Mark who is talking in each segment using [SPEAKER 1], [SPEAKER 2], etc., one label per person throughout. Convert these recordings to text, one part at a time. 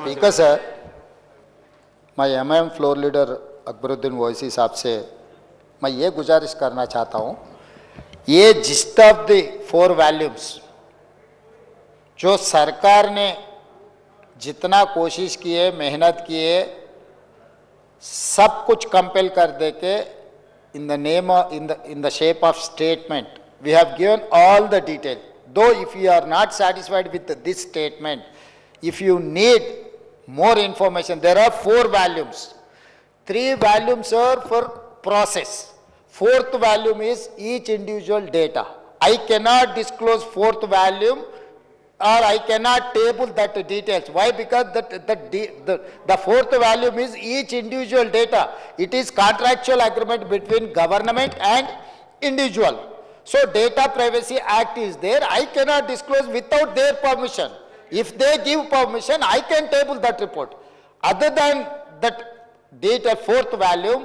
[SPEAKER 1] Speaker sir, मैं MIM floor leader Akbaruddin Owaisi साहब से मैं ये गुजारिश करना चाहता हूँ, ये जिस्ट ऑफ द 4 वॉल्यूम्स जो सरकार ने जितना कोशिश किए, मेहनत किए, सब कुछ कंपेल कर दे के in the name of, in the shape of statement, we have given all the detail. Though if you are not satisfied with this statement, if you need more information, there are 4 volumes. 3 volumes are for process. 4th volume is each individual data. I cannot disclose 4th volume or I cannot table that details. Why? Because the 4th volume is each individual data. It is contractual agreement between government and individual. So Data Privacy Act is there. I cannot disclose without their permission. If they give permission, I can table that report. Other than that data 4th volume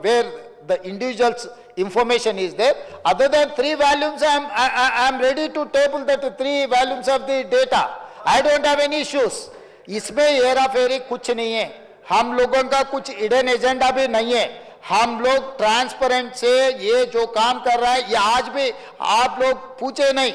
[SPEAKER 1] where the individual's information is there, other than 3 volumes, I am ready to table that 3 volumes of the data. I don't have any issues. इसमें हेरा फेरी कुछ नहीं है, हम लोगों का कुछ hidden agenda भी नहीं है, हम लोग ट्रांसपेरेंट से ये जो काम कर रहा है, ये आज भी आप लोग पूछे नहीं,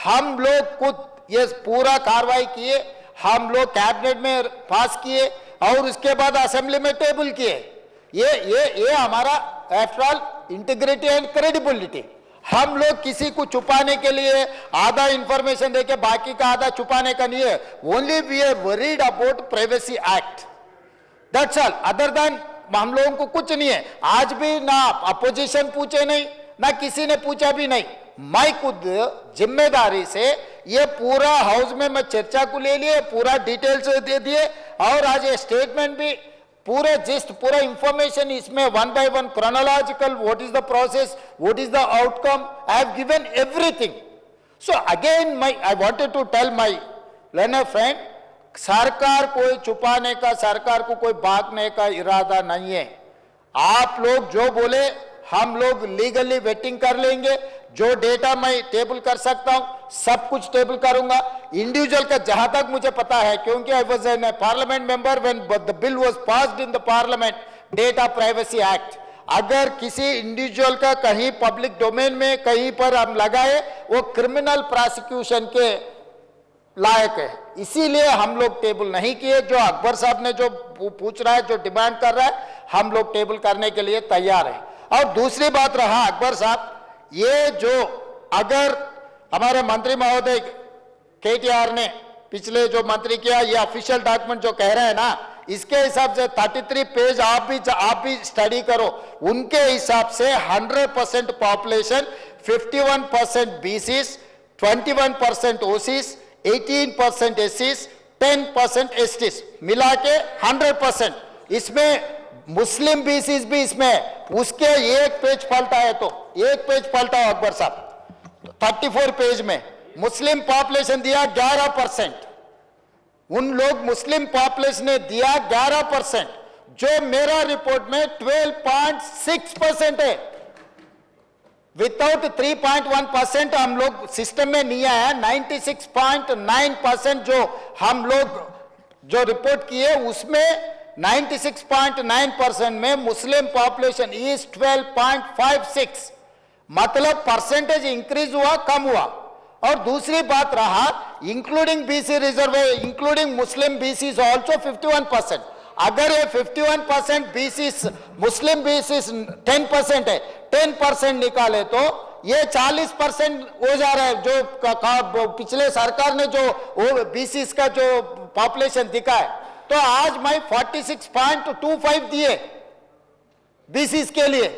[SPEAKER 1] हम लोग खुद ये पूरा कार्रवाई किए, हम लोग कैबिनेट में पास किए और उसके बाद असेंबली में टेबल किए। ये हमारा after all integrity and credibility. हम लोग किसी को छुपाने के लिए आधा इंफॉर्मेशन देके बाकी का आधा छुपाने का नहीं है। Only we are worried about privacy act, that's all. Other than हम लोगों को कुछ नहीं है। आज भी ना अपोजिशन पूछे नहीं, ना किसी ने पूछा भी नहीं। मैं खुद जिम्मेदारी से ये पूरा हाउस में मैं चर्चा को ले लिए, पूरा डिटेल्स दे दिए और आज ये स्टेटमेंट भी पूरे जिस्ट पूरा इंफॉर्मेशन इसमें 1 by 1 chronological, what is the process, what is the outcome, I have given everything. So again I wanted to tell my learner friend, सरकार कोई छुपाने का, सरकार को कोई भागने का इरादा नहीं है। आप लोग जो बोले हम लोग लीगली वेटिंग कर लेंगे, जो डेटा मैं टेबल कर सकता हूं सब कुछ टेबल करूंगा। इंडिविजुअल का जहां तक मुझे पता है, क्योंकि I was an parliament member when the bill was passed in the parliament, data privacy act. अगर किसी इंडिविजुअल का कहीं पब्लिक डोमेन में कहीं पर हम लगाए, वो क्रिमिनल प्रोसिक्यूशन के लायक है, इसीलिए हम लोग टेबल नहीं किए। जो अकबर साहब ने जो पूछ रहा है, जो डिमांड कर रहा है, हम लोग टेबल करने के लिए तैयार है। और दूसरी बात रहा अकबर साहब, ये जो अगर हमारे मंत्री महोदय केटीआर ने पिछले जो मंत्री किया, ये ऑफिशियल डॉक्यूमेंट जो कह रहे हैं ना, इसके हिसाब से 33 पेज आप भी स्टडी करो, उनके हिसाब से 100% पॉपुलेशन, 51% बीसीस, 21% ओसीस, 18% एससीस, 10% एसटीस, मिला के 100%। इसमें मुस्लिम बीसीस भी इसमें, उसके एक पेज पलटा है तो एक पेज पलटा हो अकबर साहब, 34 पेज में मुस्लिम पॉपुलेशन दिया 11%, उन लोग मुस्लिम पॉपुलेशन ने दिया 11%, जो मेरा रिपोर्ट में 12.6% है। विदाउट 3.1% हम लोग सिस्टम में नहीं आया। 96.9% जो हम लोग जो रिपोर्ट किए उसमें 96.9% में मुस्लिम पॉपुलेशन इज 12.56, मतलब परसेंटेज इंक्रीज हुआ, कम हुआ। और दूसरी बात रहा इंक्लूडिंग बीसी रिजर्व, इंक्लूडिंग मुस्लिम बीसीस ऑल्सो 51%। अगर ये 51% बीसीस मुस्लिम बीसीस 10% है, 10% निकाले तो ये 40% हो जा रहा है। जो पिछले सरकार ने जो बीसीस का जो पॉपुलेशन दिखा है, तो आज मैं 46.25 दिए बीसीस के लिए।